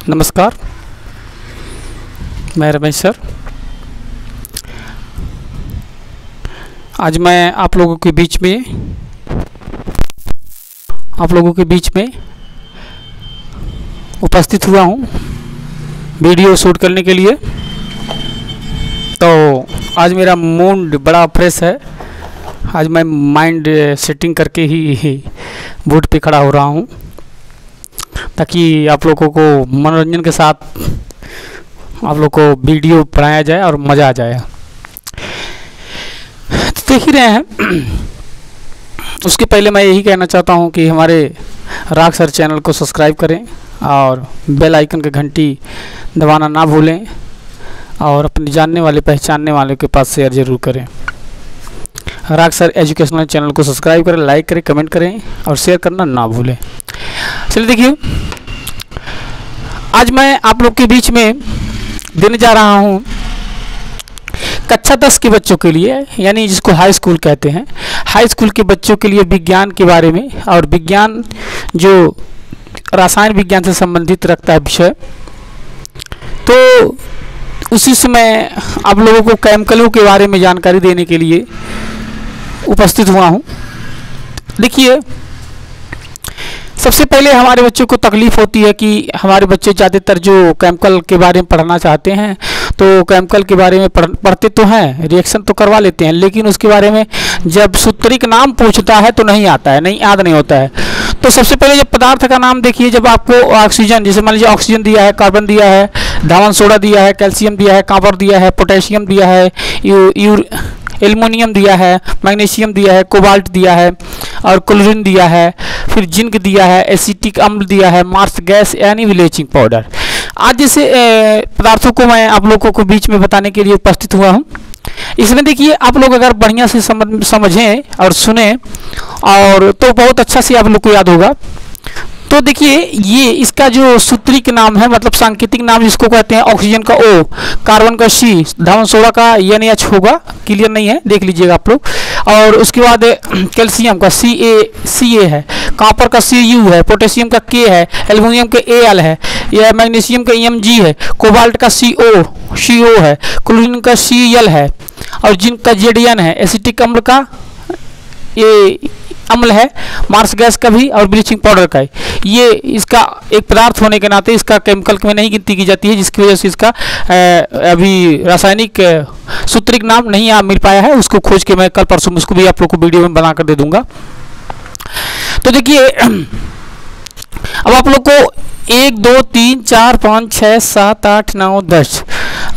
नमस्कार, मैं रमेश सर। आज मैं आप लोगों के बीच में उपस्थित हुआ हूँ वीडियो शूट करने के लिए। तो आज मेरा मूड बड़ा फ्रेश है। आज मैं माइंड सेटिंग करके ही बोर्ड पे खड़ा हो रहा हूँ ताकि आप लोगों को मनोरंजन के साथ आप लोग को वीडियो बनाया जाए और मज़ा आ जाए। तो देख ही रहे हैं। उसके पहले मैं यही कहना चाहता हूँ कि हमारे राग सर चैनल को सब्सक्राइब करें और बेल आइकन की घंटी दबाना ना भूलें और अपने जानने वाले पहचानने वाले के पास शेयर ज़रूर करें। राग सर एजुकेशनल चैनल को सब्सक्राइब करें, लाइक करें, कमेंट करें और शेयर करना ना भूलें। चलिए देखिए, आज मैं आप लोग के बीच में देने जा रहा हूँ कक्षा 10 के बच्चों के लिए, यानी जिसको हाई स्कूल कहते हैं, हाई स्कूल के बच्चों के लिए विज्ञान के बारे में, और विज्ञान जो रसायन विज्ञान से संबंधित रखता है विषय। तो उसी समय आप लोगों को केमिकलों के बारे में जानकारी देने के लिए उपस्थित हुआ हूँ। देखिए, सबसे पहले हमारे बच्चों को तकलीफ़ होती है कि हमारे बच्चे ज़्यादातर जो केमिकल के बारे में पढ़ना चाहते हैं, तो केमिकल के बारे में पढ़ते तो हैं, रिएक्शन तो करवा लेते हैं, लेकिन उसके बारे में जब सूत्रिक नाम पूछता है तो नहीं आता है, नहीं याद नहीं होता है। तो सबसे पहले जब पदार्थ का नाम देखिए, जब आपको ऑक्सीजन, जैसे मान लीजिए ऑक्सीजन दिया है, कार्बन दिया है, धावन सोडा दिया है, कैल्शियम दिया है, कॉपर दिया है, पोटेशियम दिया है, एल्युमिनियम दिया है, मैग्नीशियम दिया है, कोबाल्ट दिया है और क्लोरीन दिया है, फिर जिंक दिया है, एसिटिक अम्ल दिया है, मार्स गैस यानी ब्लीचिंग पाउडर। आज जैसे पदार्थों को मैं आप लोगों को बीच में बताने के लिए उपस्थित हुआ हूँ। इसमें देखिए, आप लोग अगर बढ़िया से समझें और सुने और तो बहुत अच्छा से आप लोग को याद होगा। तो देखिए, ये इसका जो सूत्रिक नाम है, मतलब सांकेतिक नाम जिसको कहते हैं, ऑक्सीजन का O, कार्बन का C, धावन सोडा का NH होगा, क्लियर नहीं है, देख लीजिएगा आप लोग। और उसके बाद कैल्शियम का Ca है, कॉपर का Cu है, पोटेशियम का K है, एल्युमिनियम का Al है, या मैग्नीशियम का Mg है, कोबाल्ट का CO है, क्लोरीन का Cl है और जिंक का Zn है, एसिटिक अम्ल का ये अम्ल है, मार्स गैस का भी और ब्लीचिंग पाउडर का है। ये इसका एक पदार्थ होने के नाते इसका केमिकल में नहीं गिनती की जाती है, जिसकी वजह से इसका अभी रासायनिक सूत्रिक नाम नहीं मिल पाया है। उसको खोज के मैं कल परसों उसको भी आप लोग को वीडियो में बना कर दे दूंगा। तो देखिए, अब आप लोग को 1 2 3 4 5 6 7 8 9 10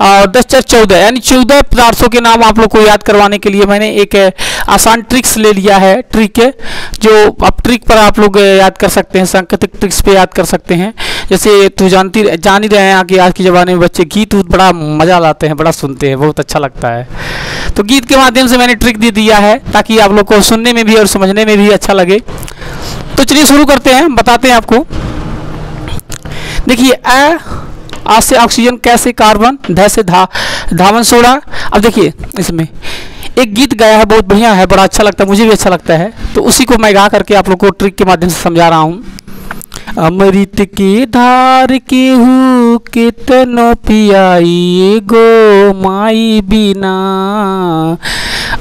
और 10 4 14 यानी 14 पदार्थों के नाम आप लोग को याद करवाने के लिए मैंने एक आसान ट्रिक्स ले लिया है। ट्रिक है जो अब ट्रिक पर आप लोग याद कर सकते हैं, सांकेतिक ट्रिक्स पे याद कर सकते हैं। जैसे तो जान ही रहे हैं कि आज के ज़माने में बच्चे गीत बड़ा मज़ा लाते हैं, बड़ा सुनते हैं, बहुत अच्छा लगता है। तो गीत के माध्यम से मैंने ट्रिक दे दिया है ताकि आप लोग को सुनने में भी और समझने में भी अच्छा लगे। तो चलिए शुरू करते हैं, बताते हैं आपको। देखिए, आ से ऑक्सीजन, कै से कार्बन, ध से धावन सोडा। अब देखिए, इसमें एक गीत गाया है, बहुत बढ़िया है, बड़ा अच्छा लगता है, मुझे भी अच्छा लगता है। तो उसी को मैं गा करके आप लोग को ट्रिक के माध्यम से समझा रहा हूँ। अमृत की धार केहू कितनो पियाई गो माई बिना,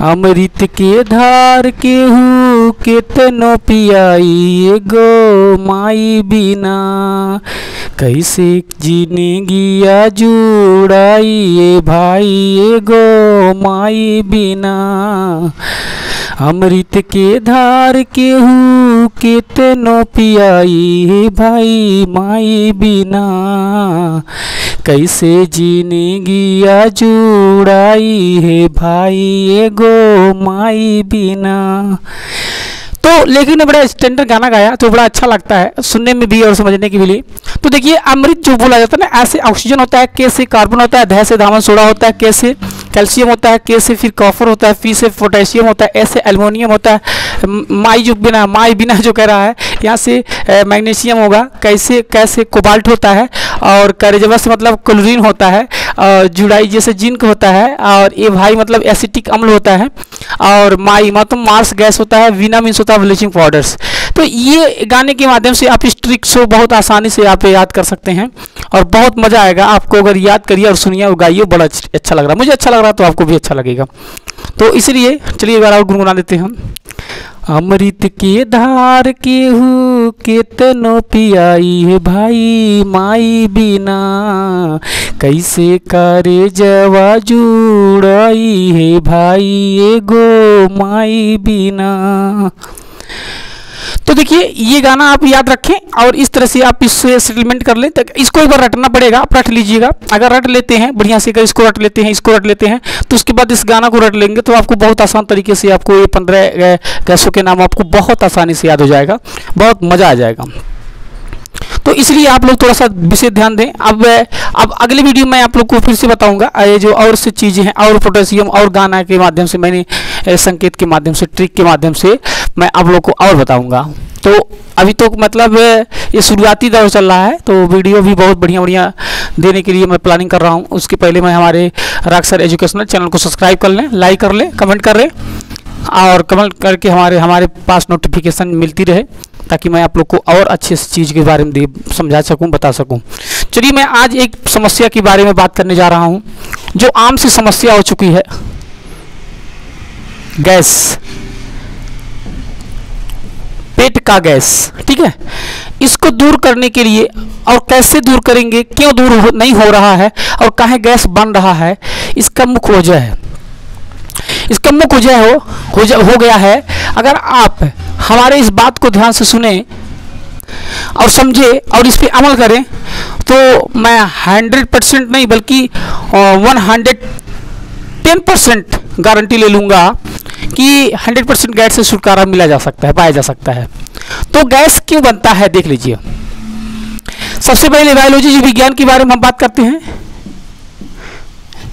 अमृत के धार केहू कितनो पियाई गो माई बिना, कैसे जिंदगिया जुड़ाई भाई गो माई बिना, अमृत के धार केहू कितनो पियाई भाई माई बिना, कैसे जिंदगिया जुड़ाई है भाई गो माई बिना। तो लेकिन बड़ा स्टैंडर्ड गाना गाया तो बड़ा अच्छा लगता है सुनने में भी और समझने के लिए। तो देखिए, अमृत जो बोला जाता है ना, ऐसे ऑक्सीजन होता है, के से कार्बन होता है, ध से धावन सोडा होता है, के से कैल्शियम होता है, के से फिर कॉपर होता है, पी से पोटेशियम होता है, ए से एल्युमिनियम होता है, माई बिना जो कह रहा है यहाँ से मैग्नीशियम होगा, कैसे कोबाल्ट होता है और कैरेजबस मतलब क्लोरीन होता है जुड़ाई जैसे जिंक होता है, और ए भाई मतलब एसिटिक अम्ल होता है, और माई मतलब मार्स गैस होता है, वीना मीन्स होता है ब्लीचिंग पाउडर्स। तो ये गाने के माध्यम से आप इस ट्रिक्स को बहुत आसानी से आप याद कर सकते हैं और बहुत मज़ा आएगा आपको अगर याद करिए और सुनिए और गाइए। बड़ा अच्छा लग रहा है, मुझे अच्छा लग रहा है तो आपको भी अच्छा लगेगा। तो इसलिए चलिए एक बार और गुनगुना देते हैं हम। अमृत के धार केहू केतनो पियाई है भाई, माई बिना कैसे करे जवा जुड़ाई है भाई, एगो माई बिना। तो देखिए ये गाना आप याद रखें और इस तरह से आप इससे सेटलमेंट कर लें। तक इसको एक बार रटना पड़ेगा, आप रट लीजिएगा। अगर रट लेते हैं बढ़िया से, अगर इसको रट लेते हैं, इसको रट लेते हैं, तो उसके बाद इस गाना को रट लेंगे तो आपको बहुत आसान तरीके से आपको ये 15 गैसों के नाम आपको बहुत आसानी से याद हो जाएगा, बहुत मज़ा आ जाएगा। तो इसलिए आप लोग थोड़ा सा विशेष ध्यान दें। अब अगले वीडियो में आप लोग को फिर से बताऊंगा ये जो और से चीज़ें हैं, और पोटेशियम और गाना के माध्यम से मैंने संकेत के माध्यम से, ट्रिक के माध्यम से मैं आप लोग को और बताऊंगा। तो अभी तो मतलब ये शुरुआती दौर चल रहा है, तो वीडियो भी बहुत बढ़िया बढ़िया देने के लिए मैं प्लानिंग कर रहा हूँ। उसके पहले मैं हमारे राग सर एजुकेशनल चैनल को सब्सक्राइब कर लें, लाइक कर लें, कमेंट कर लें, और कमेंट करके हमारे पास नोटिफिकेशन मिलती रहे, ताकि मैं आप लोग को और अच्छे से चीज़ के बारे में समझा सकूं, बता सकूं। चलिए मैं आज एक समस्या के बारे में बात करने जा रहा हूं, जो आम सी समस्या हो चुकी है, गैस, पेट का गैस। ठीक है, इसको दूर करने के लिए, और कैसे दूर करेंगे, क्यों दूर नहीं हो रहा है और काहे गैस बन रहा है, इसका मुख्य वजह है, इसका मुख्य वजह हो गया है। अगर आप हमारे इस बात को ध्यान से सुने और समझे और इस पे अमल करें, तो मैं 100% नहीं बल्कि 110% गारंटी ले लूँगा कि 100% गैस से छुटकारा मिला जा सकता है, पाया जा सकता है। तो गैस क्यों बनता है देख लीजिए। सबसे पहले बायोलॉजी जीव विज्ञान के बारे में हम बात करते हैं,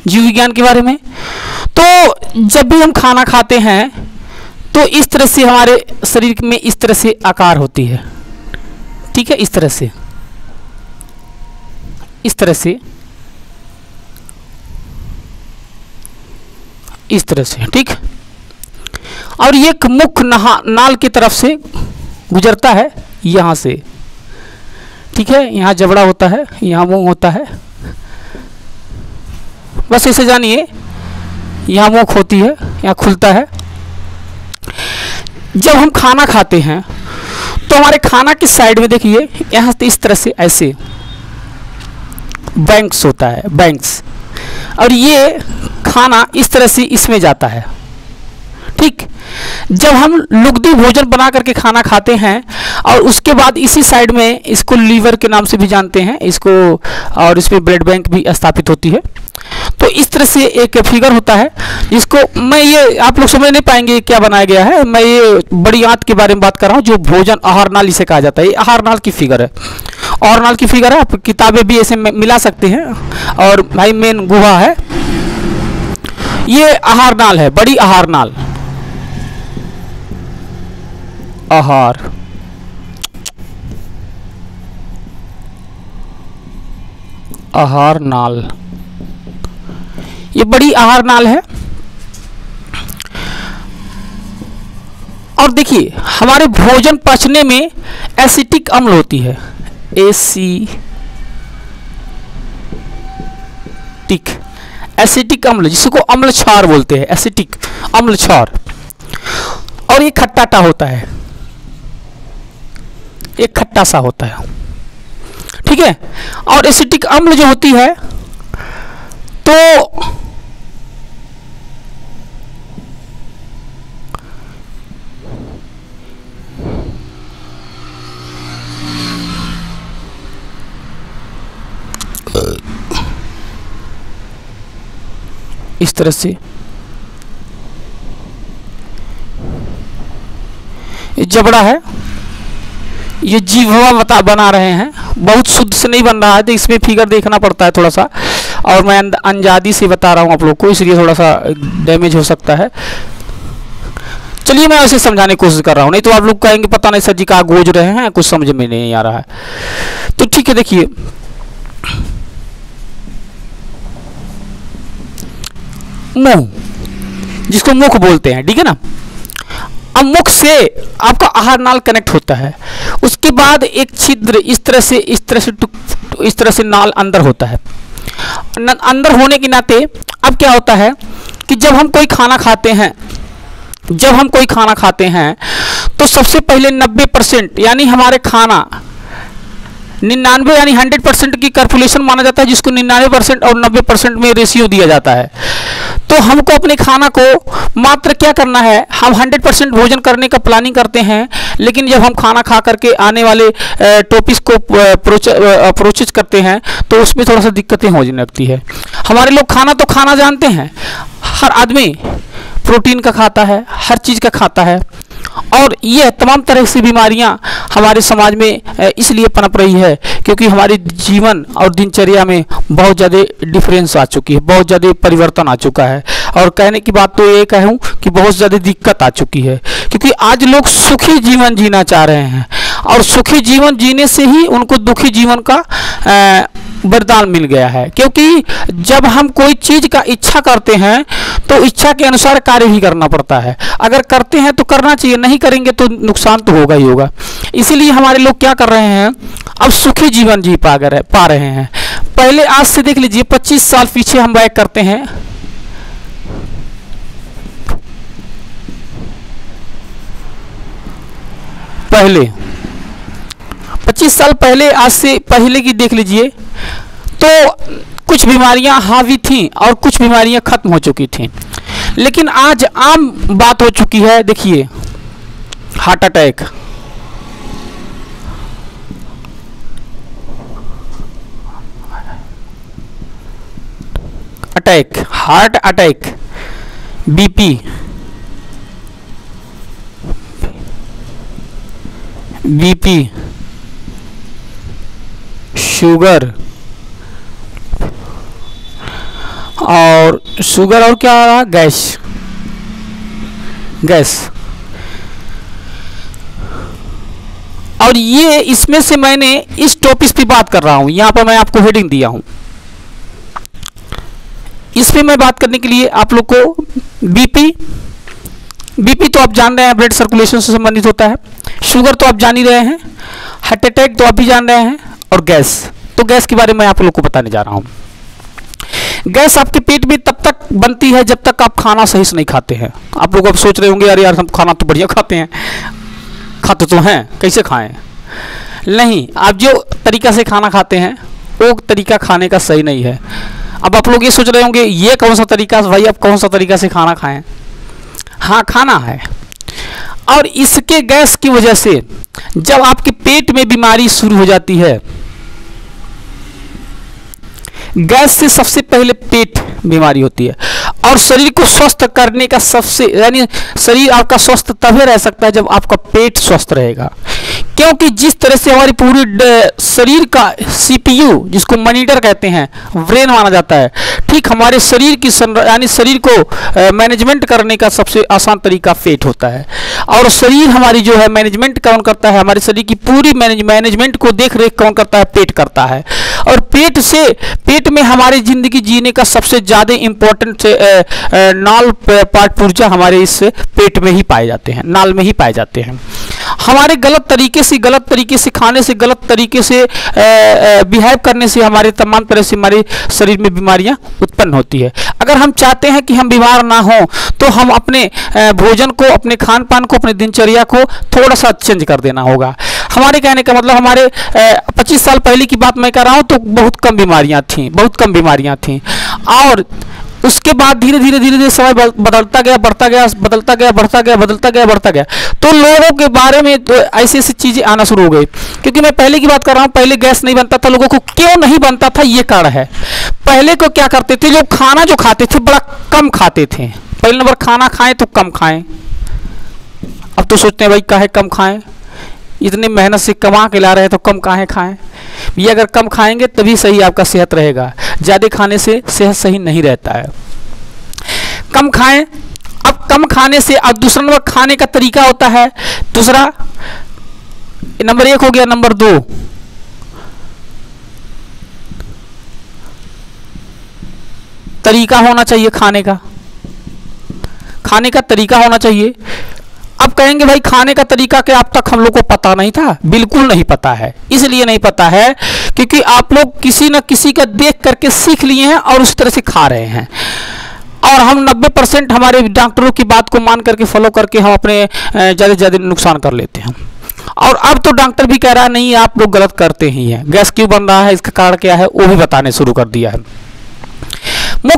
जीव विज्ञान के बारे में। तो जब भी हम खाना खाते हैं तो इस तरह से हमारे शरीर में इस तरह से आकार होती है। ठीक है, इस तरह से, इस तरह से, इस तरह से। ठीक, और ये मुख नाल की तरफ से गुजरता है यहाँ से। ठीक है, यहाँ जबड़ा होता है, यहाँ मुंह होता है, बस इसे जानिए। यहाँ मुख होती है, यहाँ खुलता है। जब हम खाना खाते हैं तो हमारे खाना की साइड में देखिए, यहाँ से इस तरह से ऐसे बैंक्स होता है, बैंक्स, और ये खाना इस तरह से इसमें जाता है। ठीक, जब हम लुगदी भोजन बना करके खाना खाते हैं और उसके बाद इसी साइड में, इसको लीवर के नाम से भी जानते हैं इसको, और इसमें ब्लड बैंक भी स्थापित होती है। तो इस तरह से एक फिगर होता है, इसको मैं, ये आप लोग समझ नहीं पाएंगे क्या बनाया गया है। मैं ये बड़ी आंत के बारे में बात कर रहा हूँ, जो भोजन आहार नाल इसे कहा जाता है। ये आहार नाल की फिगर है, आहार नाल की फिगर है। आप किताबें भी ऐसे मिला सकते हैं, और भाई मेन गुहा है, ये आहार नाल है, बड़ी आहार नाल, आहार, आहार नाल, ये बड़ी आहार नाल है। और देखिए हमारे भोजन पचने में एसिटिक अम्ल होती है, एसिटिक अम्ल, जिसको अम्ल क्षार बोलते हैं, एसिटिक अम्ल क्षार। और ये खट्टाटा होता है, एक खट्टा सा होता है। ठीक है, और एसिटिक अम्ल जो होती है, तो इस तरह से ये जबड़ा है, ये जीवा बना रहे हैं, बहुत शुद्ध से नहीं बन रहा है, तो इसमें फिगर देखना पड़ता है थोड़ा सा, और मैं अंजादी से बता रहा हूँ आप लोग को, इसलिए थोड़ा सा डैमेज हो सकता है। चलिए मैं ऐसे समझाने की कोशिश कर रहा हूँ, नहीं तो आप लोग कहेंगे पता नहीं सर जी कहाँ गोज रहे हैं, कुछ समझ में नहीं आ रहा है। तो ठीक है, देखिए मुंह, जिसको मुख बोलते हैं, ठीक है ना। अब मुख से आपका आहार नाल कनेक्ट होता है, उसके बाद एक छिद्र इस तरह से नाल अंदर होता है। अंदर होने के नाते अब क्या होता है कि जब हम कोई खाना खाते हैं तो सबसे पहले 90% यानी हमारे खाना 99 यानी 100% की कैलकुलेशन माना जाता है, जिसको 99% और 90% में रेशियो दिया जाता है। तो हमको अपने खाना को मात्र क्या करना है, हम 100% भोजन करने का प्लानिंग करते हैं, लेकिन जब हम खाना खा करके आने वाले टॉपिक्स को अप्रोचेज करते हैं तो उसमें थोड़ा सा दिक्कतें होने लगती है। हमारे लोग खाना तो खाना जानते हैं, हर आदमी प्रोटीन का खाता है, हर चीज़ का खाता है, और ये तमाम तरह से बीमारियां हमारे समाज में इसलिए पनप रही है क्योंकि हमारे जीवन और दिनचर्या में बहुत ज़्यादा डिफरेंस आ चुकी है, बहुत ज़्यादा परिवर्तन आ चुका है। और कहने की बात तो ये कहूँ कि बहुत ज़्यादा दिक्कत आ चुकी है, क्योंकि आज लोग सुखी जीवन जीना चाह रहे हैं, और सुखी जीवन जीने से ही उनको दुखी जीवन का वरदान मिल गया है। क्योंकि जब हम कोई चीज़ का इच्छा करते हैं तो इच्छा के अनुसार कार्य भी करना पड़ता है। अगर करते हैं तो करना चाहिए, नहीं करेंगे तो नुकसान तो होगा ही होगा। इसीलिए हमारे लोग क्या कर रहे हैं, अब सुखी जीवन जी पा रहे हैं। पहले आज से देख लीजिए 25 साल पीछे हम बैक करते हैं, पहले 25 साल पहले, आज से पहले की देख लीजिए तो कुछ बीमारियां हावी थीं और कुछ बीमारियां खत्म हो चुकी थीं, लेकिन आज आम बात हो चुकी है। देखिए heart attack, heart attack, BP, sugar और क्या आ रहा, गैस। और ये इसमें से मैंने इस टॉपिक पे बात कर रहा हूं, यहां पर मैं आपको हेडिंग दिया हूं। इस पे मैं बात करने के लिए आप लोग को बीपी तो आप जान रहे हैं, ब्लड सर्कुलेशन से संबंधित होता है। शुगर तो आप जान ही रहे हैं, हार्ट अटैक तो आप भी जान रहे हैं, और गैस। तो गैस के बारे में आप लोग को बताने जा रहा हूं। गैस आपके पेट में तब तक बनती है जब तक आप खाना सही से नहीं खाते हैं। आप लोग अब सोच रहे होंगे अरे यार हम खाना तो बढ़िया खाते हैं, खाते तो हैं, कैसे खाएं? नहीं, आप जो तरीका से खाना खाते हैं वो तरीका खाने का सही नहीं है। अब आप लोग ये सोच रहे होंगे ये कौन सा तरीका, भाई आप कौन सा तरीका से खाना खाएं? हाँ, खाना है। और इसके गैस की वजह से जब आपके पेट में बीमारी शुरू हो जाती है, गैस से सबसे पहले पेट बीमारी होती है। और शरीर को स्वस्थ करने का यानी शरीर आपका स्वस्थ तभी रह सकता है जब आपका पेट स्वस्थ रहेगा। क्योंकि जिस तरह से हमारी पूरी शरीर का CPU, जिसको मॉनिटर कहते हैं, ब्रेन माना जाता है, ठीक हमारे शरीर की यानी शरीर को मैनेजमेंट करने का सबसे आसान तरीका पेट होता है। और शरीर हमारी जो है मैनेजमेंट कौन करता है, हमारे शरीर की पूरी मैनेजमेंट को देख रेख कौन करता है, पेट करता है। और पेट में हमारी जिंदगी जीने का सबसे ज़्यादा इम्पोर्टेंट नाल पार्ट पुर्जा हमारे इस पेट में ही पाए जाते हैं, नाल में ही पाए जाते हैं। हमारे गलत तरीके से खाने से, गलत तरीके से बिहेव करने से हमारे तमाम तरह से हमारे शरीर में बीमारियां उत्पन्न होती है। अगर हम चाहते हैं कि हम बीमार ना हो तो हम अपने भोजन को, अपने खान पान को, अपने दिनचर्या को थोड़ा सा चेंज कर देना होगा। हमारे कहने का मतलब हमारे 25 साल पहले की बात मैं कर रहा हूँ तो बहुत कम बीमारियां थीं, और उसके बाद धीरे धीरे समय बदलता गया, तो लोगों के बारे में तो ऐसी चीज़ें आना शुरू हो गई। क्योंकि मैं पहले की बात कर रहा हूँ, पहले गैस नहीं बनता था, लोगों को क्यों नहीं बनता था ये कारण है। पहले को क्या करते थे, लोग खाना जो खाते थे बड़ा कम खाते थे। पहले नंबर खाना खाएं तो कम खाएं। अब तो सोचते हैं भाई काहे कम खाएं, इतनी मेहनत से कमा के ला रहे हैं तो कम काहे खाएं। ये अगर कम खाएंगे तभी सही आपका सेहत रहेगा, ज़्यादा खाने से सेहत सही नहीं रहता है। कम खाएं। अब कम खाने से अब दूसरा नंबर खाने का तरीका होता है। दूसरा नंबर 1 हो गया। नंबर 2 तरीका होना चाहिए खाने का। खाने का तरीका होना चाहिए। अब कहेंगे भाई खाने का तरीका क्या अब तक हम लोग को पता नहीं था? बिल्कुल नहीं पता है। इसलिए नहीं पता है क्योंकि आप लोग किसी न किसी का देख करके सीख लिए हैं और उस तरह से खा रहे हैं, और हम 90% हमारे डॉक्टरों की बात को मान करके फॉलो करके हम अपने ज़्यादा से ज़्यादा नुकसान कर लेते हैं। और अब तो डॉक्टर भी कह रहा है नहीं आप लोग गलत करते ही हैं, गैस क्यों बन रहा है, इसका कारण क्या है वो भी बताने शुरू कर दिया है।